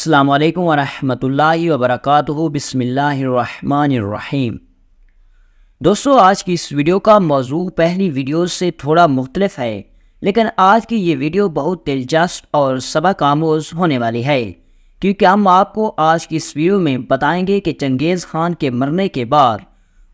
السلام علیکم ورحمۃ اللہ وبرکاتہ۔ بسم اللہ الرحمن الرحیم۔ دوستو، آج کی اس ویڈیو کا موضوع پہلی ویڈیو سے تھوڑا مختلف ہے، لیکن آج کی یہ ویڈیو بہت دلچسپ اور سبق آموز ہونے والی ہے، کیونکہ ہم آپ کو آج کی اس ویڈیو میں بتائیں گے کہ چنگیز خان کے مرنے کے بعد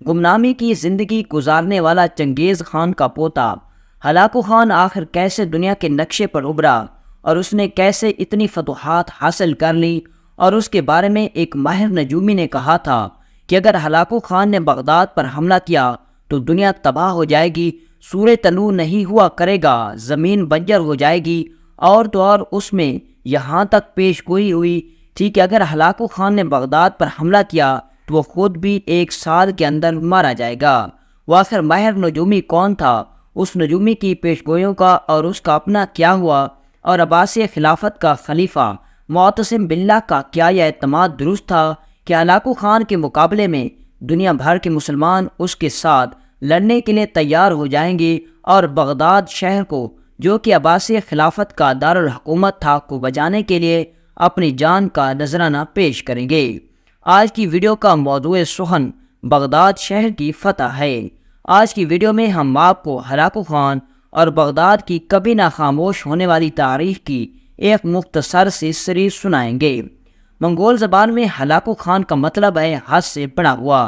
گمنامی کی زندگی گزارنے والا چنگیز خان کا پوتا ہلاکو خان آخر کیسے دنیا کے نقشے پر ابھرا اور اس نے کیسے اتنی فتوحات حاصل کر لی، اور اس کے بارے میں ایک ماہر نجومی نے کہا تھا کہ اگر ہلاکو خان نے بغداد پر حملہ کیا تو دنیا تباہ ہو جائے گی، سورج طلوع نہیں ہوا کرے گا، زمین بنجر ہو جائے گی، اور تو اور اس میں یہاں تک پیش گوئی ہوئی تھی کہ اگر ہلاکو خان نے بغداد پر حملہ کیا تو وہ خود بھی 1 سال کے اندر مارا جائے گا۔ وہ آخر ماہر نجومی کون تھا، اس نجومی کی پیش گوئیوں کا اور اس کا اپنا کیا ہوا، اور عباسی خلافت کا خلیفہ معتصم باللہ کا کیا یہ اعتماد درست تھا کہ ہلاکو خان کے مقابلے میں دنیا بھر کے مسلمان اس کے ساتھ لڑنے کے لیے تیار ہو جائیں گے اور بغداد شہر کو، جو کہ عباسی خلافت کا دارالحکومت تھا، کو بچانے کے لیے اپنی جان کا نذرانہ پیش کریں گے۔ آج کی ویڈیو کا موضوع سخن بغداد شہر کی فتح ہے۔ آج کی ویڈیو میں ہم آپ کو ہلاکو خان اور بغداد کی کبھی نہ خاموش ہونے والی تاریخ کی ایک مختصر سی سری سنائیں گے۔ منگول زبان میں ہلاکو خان کا مطلب ہے حد سے بڑا ہوا،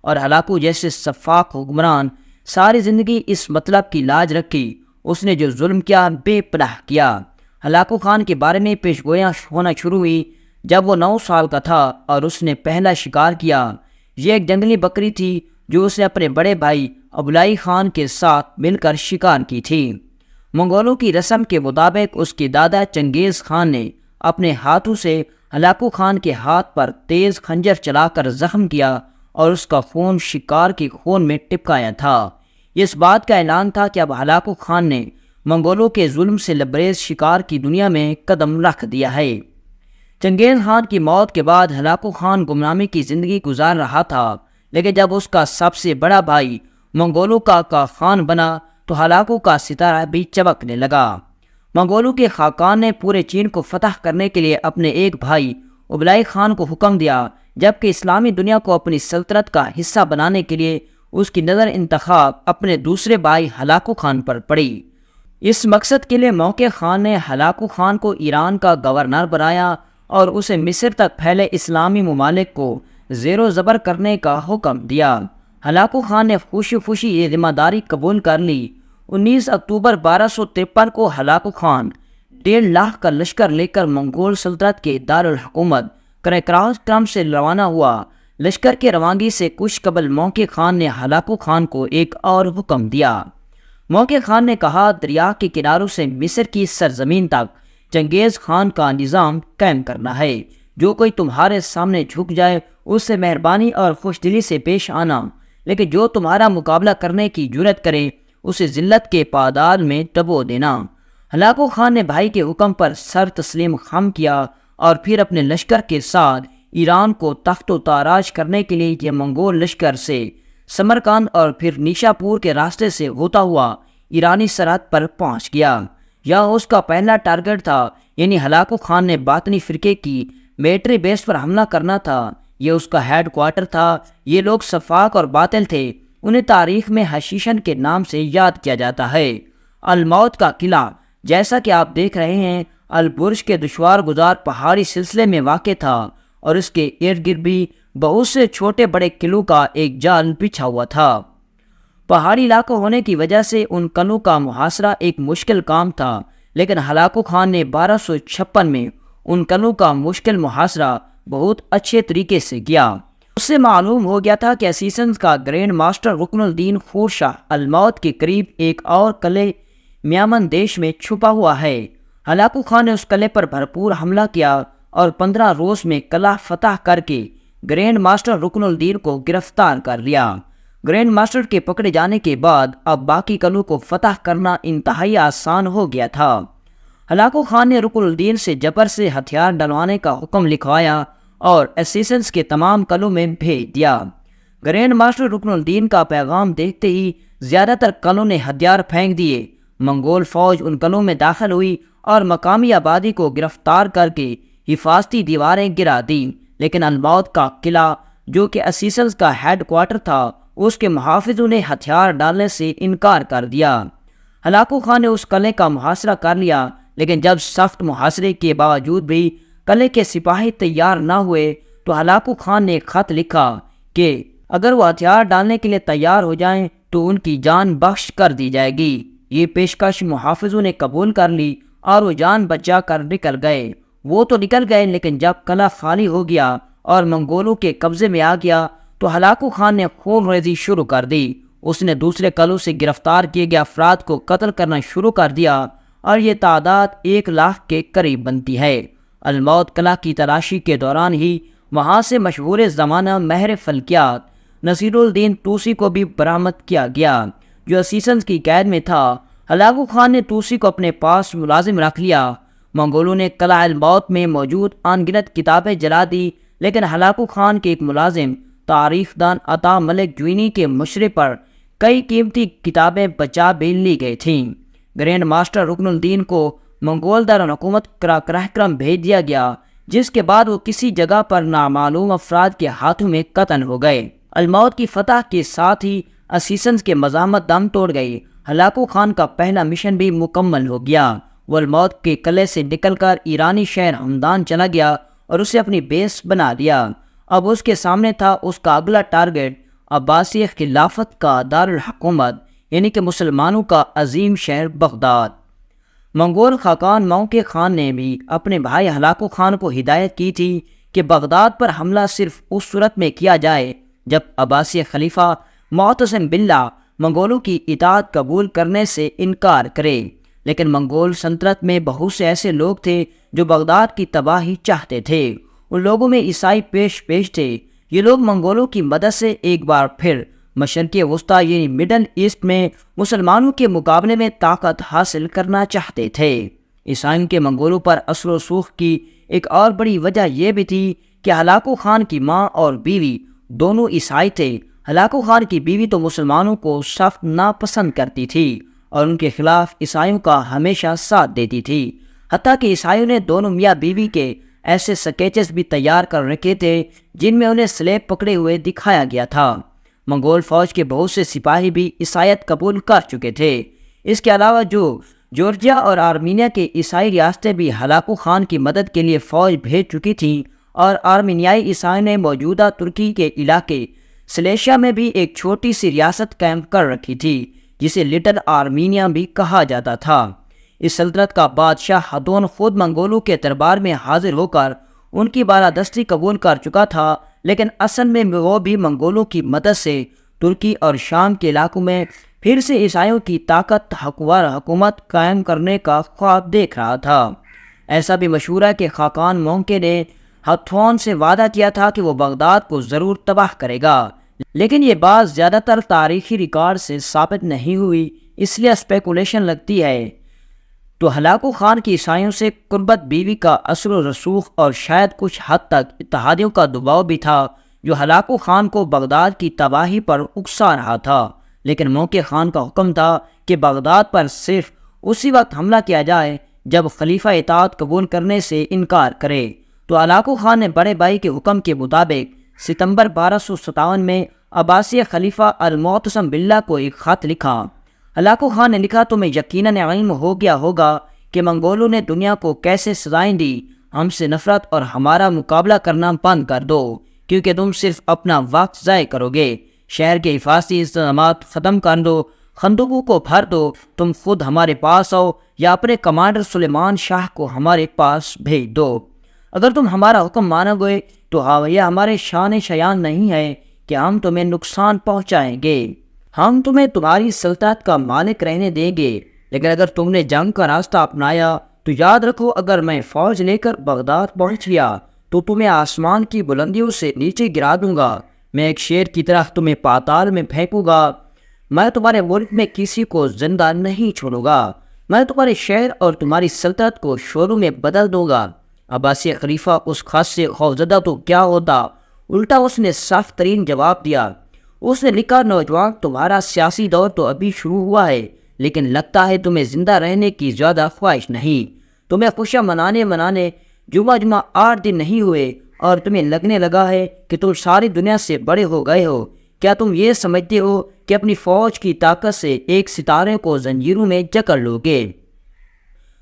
اور ہلاکو جیسے سفاک حکمران ساری زندگی اس مطلب کی لاج رکھی۔ اس نے جو ظلم کیا بے پناہ کیا۔ ہلاکو خان کے بارے میں پیش گوئیاں ہونا شروع ہوئی جب وہ 9 سال کا تھا اور اس نے پہلا شکار کیا۔ یہ ایک جنگلی بکری تھی جو اسے اپنے بڑے بھائی ابولائی خان کے ساتھ مل کر شکار کی تھی۔ منگولوں کی رسم کے مطابق اس کے دادا چنگیز خان نے اپنے ہاتھوں سے ہلاکو خان کے ہاتھ پر تیز خنجر چلا کر زخم کیا اور اس کا خون شکار کے خون میں ٹپکایا تھا۔ یہ اس بات کا اعلان تھا کہ اب ہلاکو خان نے منگولوں کے ظلم سے لبریز شکار کی دنیا میں قدم رکھ دیا ہے۔ چنگیز خان کی موت کے بعد ہلاکو خان گمنامی کی زندگی گزار رہا تھا، لیکن جب اس کا سب سے بڑا بھائی منگولوں کا خان بنا تو ہلاکو کا ستارہ بھی چمکنے لگا۔ منگولوں کے خاقان نے پورے چین کو فتح کرنے کے لیے اپنے ایک بھائی ابولائی خان کو حکم دیا، جبکہ اسلامی دنیا کو اپنی سلطنت کا حصہ بنانے کے لیے اس کی نظر انتخاب اپنے دوسرے بھائی ہلاکو خان پر پڑی۔ اس مقصد کے لیے موقع خان نے ہلاکو خان کو ایران کا گورنر بنایا اور اسے مصر تک پھیلے اسلامی ممالک کو زیر و زبر کرنے کا حکم دیا۔ ہلاکو خان نے خوشی خوشی یہ ذمہ داری قبول کر لی۔ 19 اکتوبر 1253 کو ہلاکو خان 1.5 لاکھ کا لشکر لے کر منگول سلطنت کے دارالحکومت قراقرم سے روانہ ہوا۔ لشکر کے روانگی سے کچھ قبل موقع خان نے ہلاکو خان کو ایک اور حکم دیا۔ موقع خان نے کہا، دریا کے کناروں سے مصر کی سرزمین تک چنگیز خان کا نظام قائم کرنا ہے۔ جو کوئی تمہارے سامنے جھک جائے اس سے مہربانی اور خوش دلی سے پیش آنا، لیکن جو تمہارا مقابلہ کرنے کی جرات کرے اسے ذلت کے پادال میں ڈبو دینا۔ ہلاکو خان نے بھائی کے حکم پر سر تسلیم خم کیا اور پھر اپنے لشکر کے ساتھ ایران کو تخت و تاراج کرنے کے لیے یہ منگول لشکر سے سمرقند اور پھر نیشا پور کے راستے سے ہوتا ہوا ایرانی سرحد پر پہنچ گیا۔ یہ اس کا پہلا ٹارگٹ تھا، یعنی ہلاکو خان نے باطنی فرقے کی میٹری بیس پر حملہ کرنا تھا۔ یہ اس کا ہیڈ کوارٹر تھا۔ یہ لوگ سفاک اور باطل تھے، انہیں تاریخ میں حشیشن کے نام سے یاد کیا جاتا ہے۔ الموت کا قلعہ، جیسا کہ آپ دیکھ رہے ہیں، البرج کے دشوار گزار پہاڑی سلسلے میں واقع تھا، اور اس کے ارد گرد بھی بہت سے چھوٹے بڑے قلعوں کا ایک جال بچھا ہوا تھا۔ پہاڑی علاقہ ہونے کی وجہ سے ان قلعوں کا محاصرہ ایک مشکل کام تھا، لیکن ہلاکو خان نے 1256 میں ان قلعوں کا مشکل محاصرہ بہت اچھے طریقے سے کیا۔ اس سے معلوم ہو گیا تھا کہ اسیسنز کا گرینڈ ماسٹر رکن الدین خور شاہ الموت کے قریب ایک اور قلعے میامن دیش میں چھپا ہوا ہے۔ ہلاکو خان نے اس قلعے پر بھرپور حملہ کیا اور 15 روز میں قلعہ فتح کر کے گرینڈ ماسٹر رکن الدین کو گرفتار کر لیا۔ گرینڈ ماسٹر کے پکڑے جانے کے بعد اب باقی قلعوں کو فتح کرنا انتہائی آسان ہو گیا تھا۔ ہلاکو خان نے رکن الدین سے جبر سے ہتھیار ڈلوانے کا حکم لکھوایا اور اسیسنز کے تمام قلعوں میں بھیج دیا۔ گرینڈ ماسٹر رکن الدین کا پیغام دیکھتے ہی زیادہ تر قلعوں نے ہتھیار پھینک دیے۔ منگول فوج ان قلعوں میں داخل ہوئی اور مقامی آبادی کو گرفتار کر کے حفاظتی دیواریں گرا دیں، لیکن الموت کا قلعہ جو کہ اسیسنز کا ہیڈ کوارٹر تھا، اس کے محافظوں نے ہتھیار ڈالنے سے انکار کر دیا۔ ہلاکو خان نے اس قلعے کا محاصرہ کر لیا، لیکن جب سخت محاصرے کے باوجود بھی قلعے کے سپاہی تیار نہ ہوئے تو ہلاکو خان نے ایک خط لکھا کہ اگر وہ ہتھیار ڈالنے کے لیے تیار ہو جائیں تو ان کی جان بخش کر دی جائے گی۔ یہ پیشکش محافظوں نے قبول کر لی اور وہ جان بچا کر نکل گئے۔ وہ تو نکل گئے، لیکن جب قلعہ خالی ہو گیا اور منگولوں کے قبضے میں آ گیا تو ہلاکو خان نے خون ریزی شروع کر دی۔ اس نے دوسرے قلعوں سے گرفتار کیے گئے افراد کو قتل کرنا شروع کر دیا اور یہ تعداد 1,00,000 کے قریب بنتی ہے۔ الموت قلعہ کی تلاشی کے دوران ہی وہاں سے مشہور زمانہ ماہر فلکیات نصیر الدین توسی کو بھی برآمد کیا گیا، جو اسیسنز کی قید میں تھا۔ ہلاکو خان نے توسی کو اپنے پاس ملازم رکھ لیا۔ منگولوں نے قلعہ الموت میں موجود ان گنت کتابیں جلا دی، لیکن ہلاکو خان کے ایک ملازم تاریخ دان عطا ملک جوینی کے مشورے پر کئی قیمتی کتابیں بچا بھی لی گئی تھیں۔ گرینڈ ماسٹر رکن الدین کو منگول دارالحکومت قراقرم بھیج دیا گیا، جس کے بعد وہ کسی جگہ پر نامعلوم افراد کے ہاتھوں میں قتل ہو گئے۔ الموت کی فتح کے ساتھ ہی اسیسنز کے مزاحمت دم توڑ گئی۔ ہلاکو خان کا پہلا مشن بھی مکمل ہو گیا۔ وہ الموت کے قلعے سے نکل کر ایرانی شہر ہمدان چلا گیا اور اسے اپنی بیس بنا دیا۔ اب اس کے سامنے تھا اس کا اگلا ٹارگٹ عباسی خلافت کا دارالحکومت، یعنی کہ مسلمانوں کا عظیم شہر بغداد۔ منگول خاقان موقع خان نے بھی اپنے بھائی ہلاکو خان کو ہدایت کی تھی کہ بغداد پر حملہ صرف اس صورت میں کیا جائے جب عباسی خلیفہ معتصم باللہ منگولوں کی اطاعت قبول کرنے سے انکار کرے، لیکن منگول سلطنت میں بہت سے ایسے لوگ تھے جو بغداد کی تباہی چاہتے تھے۔ ان لوگوں میں عیسائی پیش تھے۔ یہ لوگ منگولوں کی مدد سے ایک بار پھر مشرقی وسطی یعنی مڈل ایسٹ میں مسلمانوں کے مقابلے میں طاقت حاصل کرنا چاہتے تھے۔ عیسائیوں کے منگولوں پر اثر و رسوخ کی ایک اور بڑی وجہ یہ بھی تھی کہ ہلاکو خان کی ماں اور بیوی دونوں عیسائی تھے۔ ہلاکو خان کی بیوی تو مسلمانوں کو سخت ناپسند کرتی تھی اور ان کے خلاف عیسائیوں کا ہمیشہ ساتھ دیتی تھی، حتیٰ کہ عیسائیوں نے دونوں میاں بیوی کے ایسے سکیچز بھی تیار کر رکھے تھے جن میں انہیں سلیب پکڑے ہوئے دکھایا گیا تھا۔ منگول فوج کے بہت سے سپاہی بھی عیسائیت قبول کر چکے تھے۔ اس کے علاوہ جورجیا اور آرمینیا کے عیسائی ریاستیں بھی ہلاکو خان کی مدد کے لیے فوج بھیج چکی تھیں، اور آرمینیائی عیسائیوں نے موجودہ ترکی کے علاقے سلیشیا میں بھی ایک چھوٹی سی ریاست قائم کر رکھی تھی جسے لٹل آرمینیا بھی کہا جاتا تھا۔ اس سلطنت کا بادشاہ ہدون خود منگولوں کے دربار میں حاضر ہو کر ان کی بالادستی قبول کر چکا تھا، لیکن اصل میں وہ بھی منگولوں کی مدد سے ترکی اور شام کے علاقوں میں پھر سے عیسائیوں کی طاقت ور حکومت قائم کرنے کا خواب دیکھ رہا تھا۔ ایسا بھی مشہور ہے کہ خاقان موقع نے ہتھون سے وعدہ کیا تھا کہ وہ بغداد کو ضرور تباہ کرے گا، لیکن یہ بات زیادہ تر تاریخی ریکارڈ سے ثابت نہیں ہوئی، اس لیے اسپیکولیشن لگتی ہے۔ تو ہلاکو خان کی عیسائیوں سے قربت بیوی کا اثر و رسوخ اور شاید کچھ حد تک اتحادیوں کا دباؤ بھی تھا جو ہلاکو خان کو بغداد کی تباہی پر اکسا رہا تھا، لیکن موقع خان کا حکم تھا کہ بغداد پر صرف اسی وقت حملہ کیا جائے جب خلیفہ اطاعت قبول کرنے سے انکار کرے۔ تو ہلاکو خان نے بڑے بھائی کے حکم کے مطابق ستمبر 1257 میں عباسی خلیفہ المعتصم باللہ کو ایک خط لکھا۔ ہلاکو خان نے لکھا، تمہیں یقیناً علم ہو گیا ہوگا کہ منگولوں نے دنیا کو کیسے سزائیں دی۔ ہم سے نفرت اور ہمارا مقابلہ کرنا بند کر دو، کیونکہ تم صرف اپنا وقت ضائع کرو گے۔ شہر کے حفاظتی انتظامات ختم کر دو، خندقوں کو بھر دو، تم خود ہمارے پاس آؤ یا اپنے کمانڈر سلیمان شاہ کو ہمارے پاس بھیج دو۔ اگر تم ہمارا حکم مانو گے تو یہ ہمارے شان شیان نہیں ہے کہ ہم تمہیں نقصان پہنچائیں گے۔ ہم تمہیں تمہاری سلطنت کا مالک رہنے دیں گے، لیکن اگر تم نے جنگ کا راستہ اپنایا تو یاد رکھو، اگر میں فوج لے کر بغداد پہنچ گیا تو تمہیں آسمان کی بلندیوں سے نیچے گرا دوں گا، میں ایک شیر کی طرح تمہیں پاتال میں پھینکوں گا، میں تمہارے ملک میں کسی کو زندہ نہیں چھوڑوں گا، میں تمہارے شہر اور تمہاری سلطنت کو شوروں میں بدل دوں گا۔ عباسی خلیفہ اس خط سے خوفزدہ تو کیا ہوتا، الٹا اس نے صاف ترین جواب دیا۔ اس نے لکھا، نوجوان، تمہارا سیاسی دور تو ابھی شروع ہوا ہے، لیکن لگتا ہے تمہیں زندہ رہنے کی زیادہ خواہش نہیں۔ تمہیں خوشیاں منانے جمعہ 8 دن نہیں ہوئے اور تمہیں لگنے لگا ہے کہ تم ساری دنیا سے بڑے ہو گئے ہو؟ کیا تم یہ سمجھتے ہو کہ اپنی فوج کی طاقت سے ایک ستارے کو زنجیروں میں جکڑ لو گے؟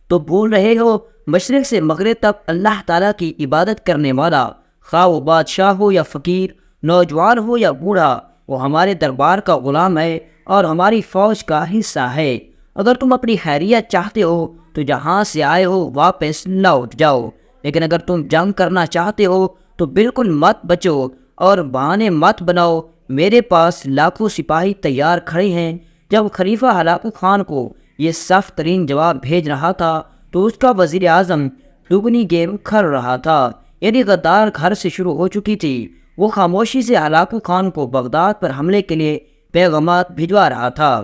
تو بھول رہے ہو مشرق سے مغرب تک اللہ تعالیٰ کی عبادت کرنے والا، خواہ وہ بادشاہ ہو یا فقیر، نوجوان ہو یا بوڑھا، وہ ہمارے دربار کا غلام ہے اور ہماری فوج کا حصہ ہے۔ اگر تم اپنی خیریت چاہتے ہو تو جہاں سے آئے ہو واپس لوٹ جاؤ، لیکن اگر تم جنگ کرنا چاہتے ہو تو بالکل مت بچو اور بہانے مت بناؤ۔ میرے پاس لاکھوں سپاہی تیار کھڑے ہیں۔ جب خلیفہ ہلاکو خان کو یہ سخت ترین جواب بھیج رہا تھا تو اس کا وزیر اعظم دگنی گیم کھل رہا تھا، یعنی غدار گھر سے شروع ہو چکی تھی۔ وہ خاموشی سے ہلاکو خان کو بغداد پر حملے کے لیے پیغامات بھجوا رہا تھا۔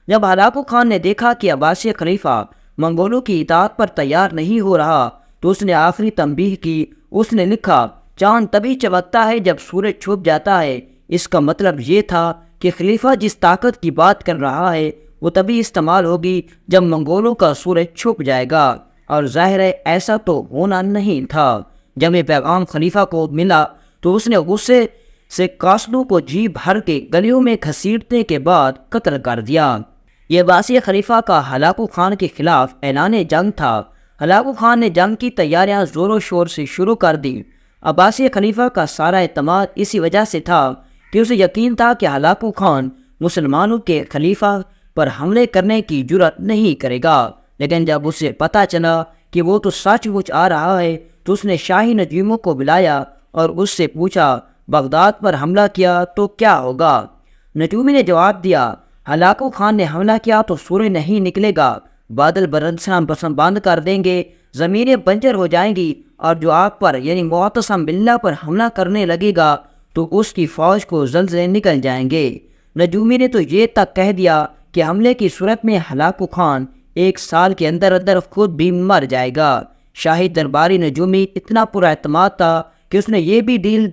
جب ہلاکو خان نے دیکھا کہ عباسی خلیفہ منگولوں کی اطاعت پر تیار نہیں ہو رہا تو اس نے آخری تنبیہ کی۔ اس نے لکھا، چاند تبھی چمکتا ہے جب سورج چھپ جاتا ہے۔ اس کا مطلب یہ تھا کہ خلیفہ جس طاقت کی بات کر رہا ہے وہ تبھی استعمال ہوگی جب منگولوں کا سورج چھپ جائے گا، اور ظاہر ہے ایسا تو ہونا نہیں تھا۔ جب یہ پیغام خلیفہ کو ملا تو اس نے غصے سے قاصدوں کو جی بھر کے گلیوں میں گھسیٹنے کے بعد قتل کر دیا۔ یہ عباسی خلیفہ کا ہلاکو خان کے خلاف اعلان جنگ تھا۔ ہلاکو خان نے جنگ کی تیاریاں زور و شور سے شروع کر دی۔ عباسی خلیفہ کا سارا اعتماد اسی وجہ سے تھا کہ اسے یقین تھا کہ ہلاکو خان مسلمانوں کے خلیفہ پر حملے کرنے کی جرأت نہیں کرے گا، لیکن جب اسے پتہ چلا کہ وہ تو سچ مچ آ رہا ہے تو اس نے شاہی نجوموں کو بلایا اور اس سے پوچھا، بغداد پر حملہ کیا تو کیا ہوگا؟ نجومی نے جواب دیا، ہلاکو خان نے حملہ کیا تو سورج نہیں نکلے گا، بادل برسنا بند کر دیں گے، زمینیں بنجر ہو جائیں گی، اور جو آپ پر یعنی معتصم باللہ پر حملہ کرنے لگے گا تو اس کی فوج کو زلزلے نکل جائیں گے۔ نجومی نے تو یہ تک کہہ دیا کہ حملے کی صورت میں ہلاکو خان 1 سال کے اندر اندر خود بھی مر جائے گا۔ شاہی درباری نجومی اتنا پر اعتماد تھا کہ اس نے یہ بھی ڈیل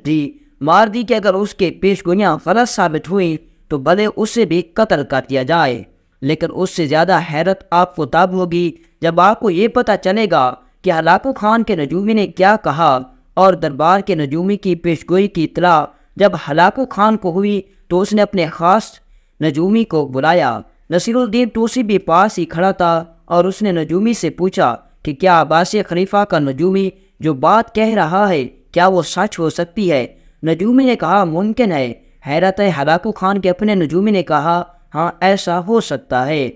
مار دی کہ اگر اس کے پیش گوئیاں غلط ثابت ہوئیں تو بھلے اسے بھی قتل کر دیا جائے۔ لیکن اس سے زیادہ حیرت آپ کو تب ہوگی جب آپ کو یہ پتہ چلے گا کہ ہلاکو خان کے نجومی نے کیا کہا، اور دربار کے نجومی کی پیشگوئی کی اطلاع جب ہلاکو خان کو ہوئی تو اس نے اپنے خاص نجومی کو بلایا۔ نصیر الدین توسی بھی پاس ہی کھڑا تھا اور اس نے نجومی سے پوچھا کہ کیا عباسی خلیفہ کا نجومی جو بات کہہ رہا ہے کیا وہ سچ ہو سکتی ہے؟ نجومی نے کہا، ممکن ہے۔ حیرت ہے ہلاکو خان کے اپنے نجومی نے کہا، ہاں ایسا ہو سکتا ہے۔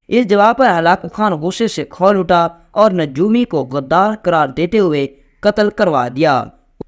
اس جواب پر ہلاکو خان غصے سے کھول اٹھا اور نجومی کو غدار قرار دیتے ہوئے قتل کروا دیا۔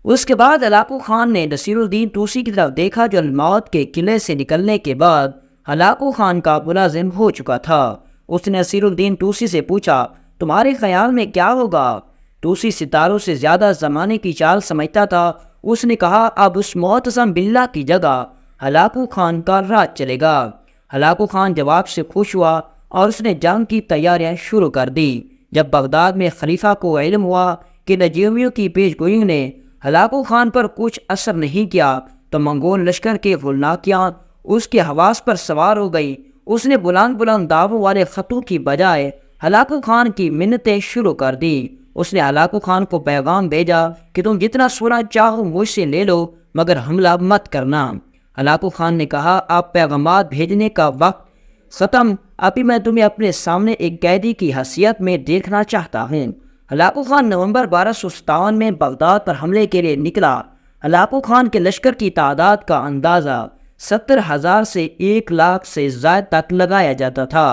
اس کے بعد ہلاکو خان نے نصیر الدین توسی کی طرف دیکھا جو الموت کے قلعے سے نکلنے کے بعد ہلاکو خان کا ملازم ہو چکا تھا۔ اس نے نصیر الدین توسی سے پوچھا، تمہارے خیال میں کیا ہوگا؟ توسی ستاروں سے زیادہ زمانے کی چال سمجھتا تھا۔ اس نے کہا، اب اس معتصم باللہ کی جگہ ہلاکو خان کا راج چلے گا۔ ہلاکو خان جواب سے خوش ہوا اور اس نے جنگ کی تیاریاں شروع کر دی۔ جب بغداد میں خلیفہ کو علم ہوا کہ نجومیوں کی پیش گوئیوں نے ہلاکو خان پر کچھ اثر نہیں کیا تو منگول لشکر کے غلناکیاں اس کے حواس پر سوار ہو گئی۔ اس نے بلند بلند دعووں والے خطوں کی بجائے ہلاکو خان کی منتیں شروع کر دی۔ اس نے ہلاکو خان کو پیغام بھیجا کہ تم جتنا سونا چاہو مجھ سے لے لو مگر حملہ مت کرنا۔ ہلاکو خان نے کہا، آپ پیغامات بھیجنے کا وقت ختم، ابھی میں تمہیں اپنے سامنے ایک قیدی کی حیثیت میں دیکھنا چاہتا ہوں۔ ہلاکو خان نومبر 1257 میں بغداد پر حملے کے لیے نکلا۔ ہلاکو خان کے لشکر کی تعداد کا اندازہ 70,000 سے 1 لاکھ سے زائد تک لگایا جاتا تھا۔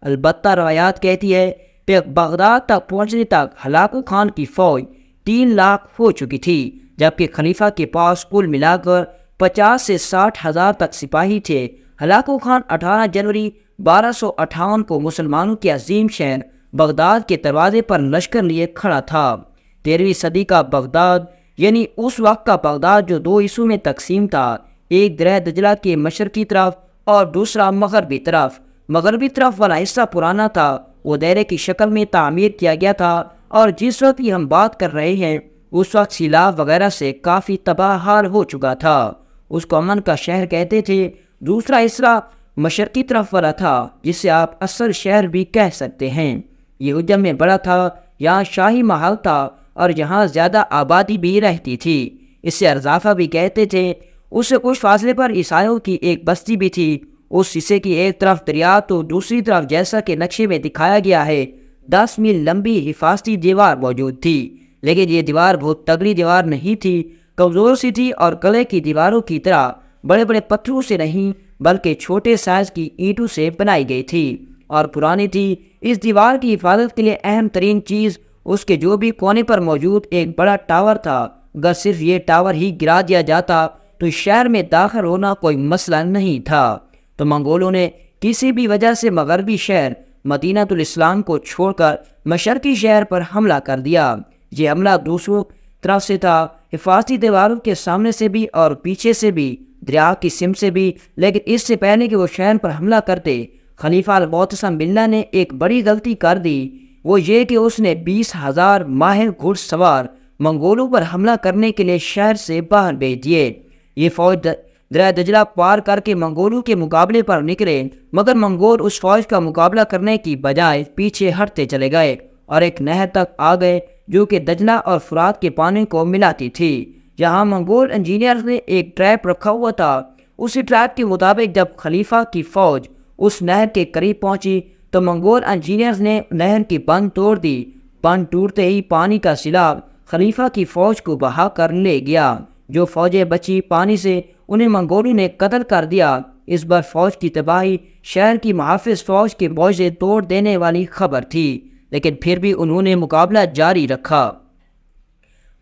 البتہ روایات کہتی ہے کہ بغداد تک پہنچنے تک ہلاکو خان کی فوج 3 لاکھ ہو چکی تھی، جبکہ خلیفہ کے پاس کل ملا کر 50 سے 60,000 تک سپاہی تھے۔ ہلاکو خان 18 جنوری 1258 کو مسلمانوں کے عظیم شہر بغداد کے دروازے پر لشکر لیے کھڑا تھا۔ 13ویں صدی کا بغداد یعنی اس وقت کا بغداد جو 2 حصوں میں تقسیم تھا، ایک درہ دجلہ کے مشرقی طرف اور دوسرا مغربی طرف۔ مغربی طرف والا حصہ پرانا تھا، وہ دائرے کی شکل میں تعمیر کیا گیا تھا اور جس وقت ہم بات کر رہے ہیں اس وقت سیلاب وغیرہ سے کافی تباہ حال ہو چکا تھا۔ اس کو امن کا شہر کہتے تھے۔ دوسرا حصہ مشرقی طرف والا تھا جسے آپ اصل شہر بھی کہہ سکتے ہیں۔ یہ حجم میں بڑا تھا، یہاں شاہی محل تھا اور جہاں زیادہ آبادی بھی رہتی تھی اسے ارزافہ بھی کہتے تھے۔ اس سے کچھ فاصلے پر عیسائیوں کی ایک بستی بھی تھی۔ اس حصے کی ایک طرف دریا تو دوسری طرف جیسا کہ نقشے میں دکھایا گیا ہے 10 میل لمبی حفاظتی دیوار موجود تھی، لیکن یہ دیوار بہت تگڑی دیوار نہیں تھی، کمزور سی تھی اور قلعے کی دیواروں کی طرح بڑے بڑے پتھروں سے نہیں بلکہ چھوٹے سائز کی اینٹوں سے بنائی گئی تھی اور پرانی تھی۔ اس دیوار کی حفاظت کے لیے اہم ترین چیز اس کے جو بھی کونے پر موجود ایک بڑا ٹاور تھا۔ اگر صرف یہ ٹاور ہی گرا دیا جاتا تو شہر میں داخل ہونا کوئی مسئلہ نہیں تھا۔ تو منگولوں نے کسی بھی وجہ سے مغربی شہر مدینہ الاسلام کو چھوڑ کر مشرقی شہر پر حملہ کر دیا۔ یہ حملہ دوسروں طرف سے تھا، حفاظتی دیواروں کے سامنے سے بھی اور پیچھے سے بھی، دریا کی سمت سے بھی، لیکن اس سے پہلے کہ وہ شہر پر حملہ کرتے خلیفہ المعتصم باللہ نے ایک بڑی غلطی کر دی، وہ یہ کہ اس نے 20,000 ماہر گھڑ سوار منگولوں پر حملہ کرنے کے لیے شہر سے باہر بھیج دیے۔ یہ فوج دریا دجلہ پار کر کے منگولوں کے مقابلے پر نکلے، مگر منگول اس فوج کا مقابلہ کرنے کی بجائے پیچھے ہٹتے چلے گئے اور ایک نہر تک آ گئے جو کہ دجلہ اور فرات کے پانی کو ملاتی تھی۔ جہاں منگول انجینئرز نے ایک ٹریپ رکھا ہوا تھا، اسی ٹریپ کے مطابق جب خلیفہ کی فوج اس نہر کے قریب پہنچی تو منگول انجینئرز نے نہر کی بند توڑ دی۔ بند ٹوٹتے ہی پانی کا سیلاب خلیفہ کی فوج کو بہا کر لے گیا۔ جو فوجیں بچی پانی سے انہیں منگولوں نے قتل کر دیا۔ اس بار فوج کی تباہی شہر کی محافظ فوج کے موزے توڑ دینے والی خبر تھی، لیکن پھر بھی انہوں نے مقابلہ جاری رکھا۔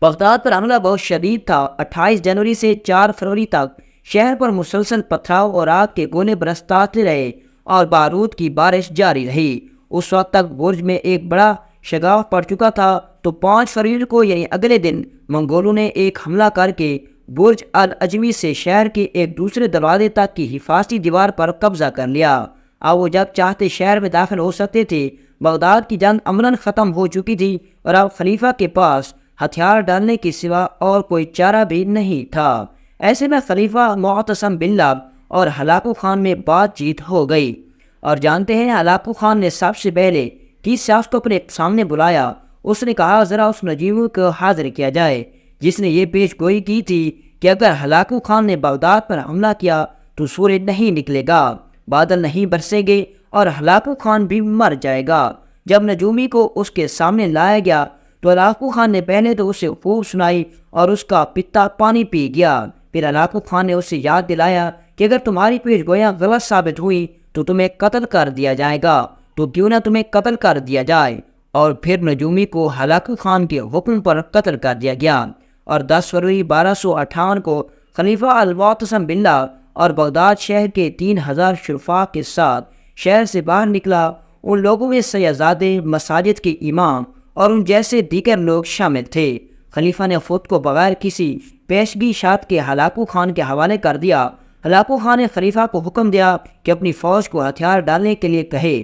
بغداد پر حملہ بہت شدید تھا۔ 28 جنوری سے 4 فروری تک شہر پر مسلسل پتھراؤ اور آگ کے گولے برساتے رہے اور بارود کی بارش جاری رہی۔ اس وقت تک برج میں ایک بڑا شگاف پڑ چکا تھا، تو 5 فروری کو یعنی اگلے دن منگولوں نے ایک حملہ کر کے برج العجمی سے شہر کے ایک دوسرے دروازے تک کی حفاظتی دیوار پر قبضہ کر لیا۔ اب وہ جب چاہتے شہر میں داخل ہو سکتے تھے۔ بغداد کی جنگ عملاً ختم ہو چکی تھی اور اب خلیفہ کے پاس ہتھیار ڈالنے کے سوا اور کوئی چارہ بھی نہیں تھا۔ ایسے میں خلیفہ معتصم باللہ اور ہلاکو خان میں بات چیت ہو گئی، اور جانتے ہیں ہلاکو خان نے سب سے پہلے کس شخص کو اپنے سامنے بلایا؟ اس نے کہا ذرا اس نجیموں کو حاضر کیا جائے جس نے یہ پیش گوئی کی تھی کہ اگر ہلاکو خان نے بغداد پر حملہ کیا تو سورج نہیں نکلے گا، بادل نہیں برسیں گے اور ہلاکو خان بھی مر جائے گا۔ جب نجومی کو اس کے سامنے لایا گیا تو ہلاکو خان نے پہلے تو اسے خوب سنائی اور اس کا پتا پانی پی گیا۔ پھر ہلاکو خان نے اسے یاد دلایا کہ اگر تمہاری پیش گویاں غلط ثابت ہوئی تو تمہیں قتل کر دیا جائے گا، تو کیوں نہ تمہیں قتل کر دیا جائے۔ اور پھر نجومی کو ہلاکو خان کے حکم پر قتل کر دیا گیا، اور 10 فروری 1258 کو خلیفہ المعتصم باللہ اور بغداد شہر کے 3000 شرفاء کے ساتھ شہر سے باہر نکلا۔ ان لوگوں میں سیدزادے، مساجد کے امام اور ان جیسے دیگر لوگ شامل تھے۔ خلیفہ نے خود کو بغیر کسی پیشگی شرط کے ہلاکو خان کے حوالے کر دیا۔ ہلاکو خان نے خلیفہ کو حکم دیا کہ اپنی فوج کو ہتھیار ڈالنے کے لیے کہے۔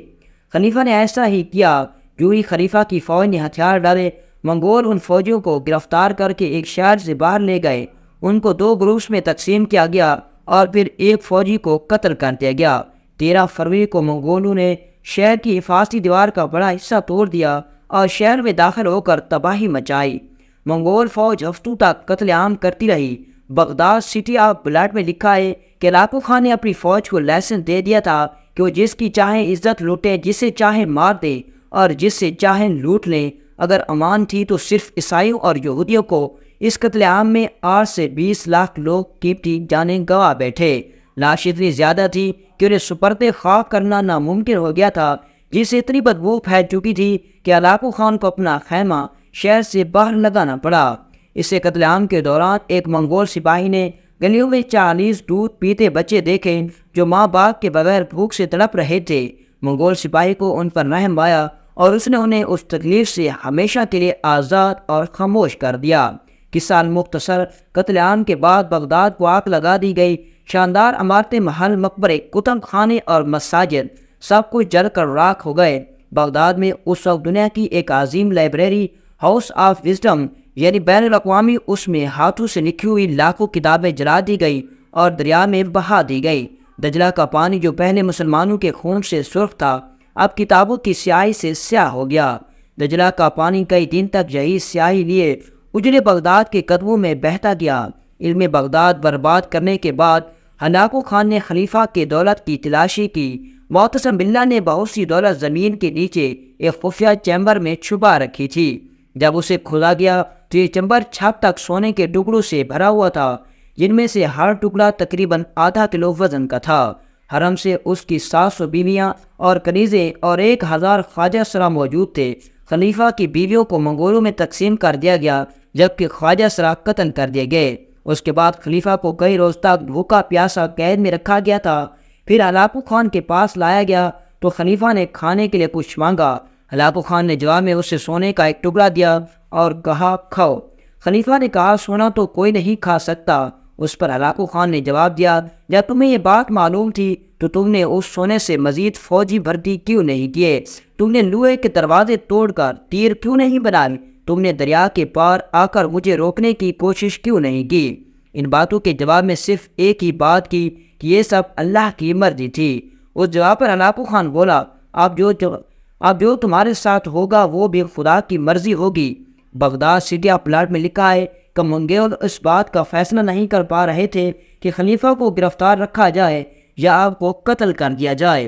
خلیفہ نے ایسا ہی کیا۔ جو ہی خلیفہ کی فوج نے ہتھیار ڈالے، منگول ان فوجیوں کو گرفتار کر کے ایک شہر سے باہر لے گئے۔ ان کو 2 گروپس میں تقسیم کیا گیا اور پھر ایک فوجی کو قتل کر دیا گیا۔ 13 فروری کو منگولوں نے شہر کی حفاظتی دیوار کا بڑا حصہ توڑ دیا اور شہر میں داخل ہو کر تباہی مچائی۔ منگول فوج ہفتوں تک قتل عام کرتی رہی۔ بغداد سٹی آف بلڈ میں لکھا ہے کہ ہلاکو خان نے اپنی فوج کو لائسنس دے دیا تھا کہ وہ جس کی چاہے عزت لوٹے، جسے چاہے مار دے اور جس سے چاہے لوٹ لیں۔ اگر امان تھی تو صرف عیسائیوں اور یہودیوں کو۔ اس قتل عام میں 8 سے 20 لاکھ لوگ قیمتی جانیں گنوا بیٹھے۔ لاش اتنی زیادہ تھی کہ انہیں سپرد خاک کرنا ناممکن ہو گیا تھا، جس سے اتنی بدبو پھیل چکی تھی کہ ہلاکو خان کو اپنا خیمہ شہر سے باہر لگانا پڑا۔ اس قتل عام کے دوران ایک منگول سپاہی نے گلیوں میں 40 دودھ پیتے بچے دیکھے جو ماں باپ کے بغیر بھوک سے تڑپ رہے تھے۔ منگول سپاہی کو ان پر رحم آیا اور اس نے انہیں اس تکلیف سے ہمیشہ کے لیے آزاد اور خاموش کر دیا۔ قصہ مختصر، قتل عام کے بعد بغداد کو آگ لگا دی گئی۔ شاندار عمارتیں، محل، مقبرے، کتب خانے اور مساجد سب کچھ جل کر راکھ ہو گئے۔ بغداد میں اس وقت دنیا کی ایک عظیم لائبریری، ہاؤس آف وزڈم یعنی بین الاقوامی، اس میں ہاتھوں سے لکھی ہوئی لاکھوں کتابیں جلا دی گئی اور دریا میں بہا دی گئی۔ دجلہ کا پانی جو پہلے مسلمانوں کے خون سے سرخ تھا، اب کتابوں کی سیاہی سے سیاہ ہو گیا۔ دجلہ کا پانی کئی دن تک یہی سیاہی لیے اجڑے بغداد کے قدموں میں بہتا گیا۔ علم بغداد برباد کرنے کے بعد ہلاکو خان نے خلیفہ کے دولت کی تلاشی کی۔ معتصم باللہ نے بہت سی دولت زمین کے نیچے ایک خفیہ چیمبر میں چھپا رکھی تھی۔ جب اسے کھولا گیا تو یہ چیمبر چھت تک سونے کے ٹکڑوں سے بھرا ہوا تھا، جن میں سے ہر ٹکڑا تقریباً آدھا کلو وزن کا تھا۔ حرم سے اس کی 700 بیویاں اور کنیزیں اور 1000 خواجہ سرا موجود تھے۔ خلیفہ کی بیویوں کو منگولوں میں تقسیم کر دیا گیا، جبکہ خواجہ سرا قتل کر دیے گئے۔ اس کے بعد خلیفہ کو کئی روز تک بھوکا پیاسا قید میں رکھا گیا تھا۔ پھر ہلاکو خان کے پاس لایا گیا تو خلیفہ نے کھانے کے لیے کچھ مانگا۔ ہلاکو خان نے جواب میں اسے سونے کا ایک ٹکڑا دیا اور کہا کھاؤ۔ خلیفہ نے کہا سونا تو کوئی نہیں کھا سکتا۔ اس پر ہلاکو خان نے جواب دیا جب تمہیں یہ بات معلوم تھی تو تم نے اس سونے سے مزید فوجی بھرتی کیوں نہیں کیے؟ تم نے لوہے کے دروازے توڑ کر تیر کیوں نہیں بنائے؟ تم نے دریا کے پار آ کر مجھے روکنے کی کوشش کیوں نہیں کی؟ ان باتوں کے جواب میں صرف ایک ہی بات کی کہ یہ سب اللہ کی مرضی تھی۔ اس جواب پر ہلاکو خان بولا اب جو تمہارے ساتھ ہوگا وہ بھی خدا کی مرضی ہوگی۔ بغداد سٹی آف پلاٹ میں لکھا ہے کہ منگول اس بات کا فیصلہ نہیں کر پا رہے تھے کہ خلیفہ کو گرفتار رکھا جائے یا آپ کو قتل کر دیا جائے،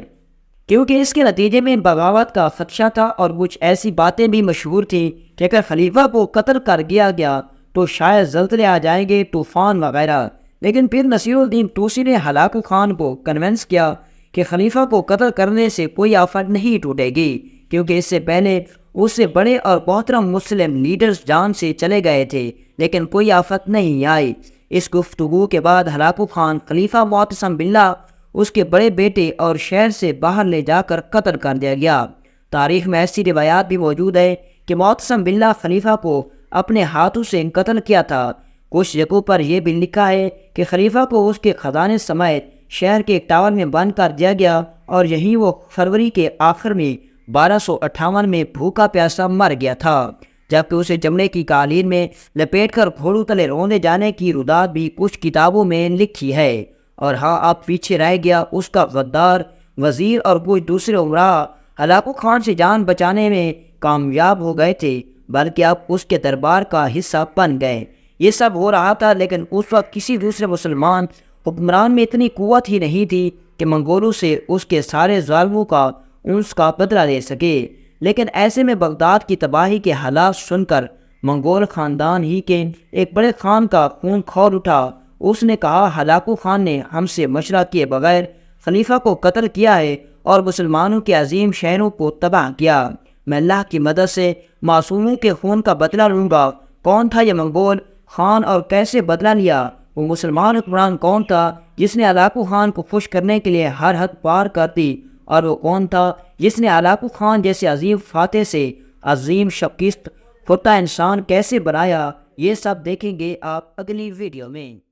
کیونکہ اس کے نتیجے میں بغاوت کا خدشہ تھا، اور کچھ ایسی باتیں بھی مشہور تھیں کہ اگر خلیفہ کو قتل کر دیا گیا تو شاید زلزلے آ جائیں گے، طوفان وغیرہ۔ لیکن پھر نصیر الدین توسی نے ہلاکو خان کو کنونس کیا کہ خلیفہ کو قتل کرنے سے کوئی آفت نہیں ٹوٹے گی، کیونکہ اس سے پہلے اس سے بڑے اور محترم مسلم لیڈرز جان سے چلے گئے تھے لیکن کوئی آفت نہیں آئی۔ اس گفتگو کے بعد ہلاکو خان خلیفہ معتصم باللہ اس کے بڑے بیٹے اور شہر سے باہر لے جا کر قتل کر دیا گیا۔ تاریخ میں ایسی روایات بھی موجود ہے کہ معتصم باللہ خلیفہ کو اپنے ہاتھوں سے قتل کیا تھا۔ کچھ جگہوں پر یہ بھی لکھا ہے کہ خلیفہ کو اس کے خزانے سمیت شہر کے ایک ٹاور میں بند کر دیا گیا اور یہیں وہ فروری کے آخر میں 1258 میں بھوکا پیاسا مر گیا تھا، جبکہ اسے چمڑے کی قالین میں لپیٹ کر گھوڑوں تلے روندے جانے کی رودات بھی کچھ کتابوں میں لکھی ہے۔ اور ہاں، اب پیچھے رہ گیا اس کا غدار وزیر اور کچھ دوسرے عمراء ہلاکو خان سے جان بچانے میں کامیاب ہو گئے تھے، بلکہ اب اس کے دربار کا حصہ بن گئے۔ یہ سب ہو رہا تھا لیکن اس وقت کسی دوسرے مسلمان حکمران میں اتنی قوت ہی نہیں تھی کہ منگولوں سے اس کے سارے ظالموں کا انس کا بدلہ لے سکے۔ لیکن ایسے میں بغداد کی تباہی کے حالات سن کر منگول خاندان ہی کے ایک بڑے خان کا خون کھول اٹھا۔ اس نے کہا ہلاکو خان نے ہم سے مشورہ کیے بغیر خلیفہ کو قتل کیا ہے اور مسلمانوں کے عظیم شہروں کو تباہ کیا۔ میں اللہ کی مدد سے معصوموں کے خون کا بدلہ لوں گا۔ کون تھا یہ منگول خان اور کیسے بدلہ لیا؟ وہ مسلمان حکمران کون تھا جس نے ہلاکو خان کو خوش کرنے کے لیے ہر حد پار کر دی؟ اور وہ کون تھا جس نے ہلاکو خان جیسے عظیم فاتح سے عظیم شکست فتح انسان کیسے بنایا؟ یہ سب دیکھیں گے آپ اگلی ویڈیو میں۔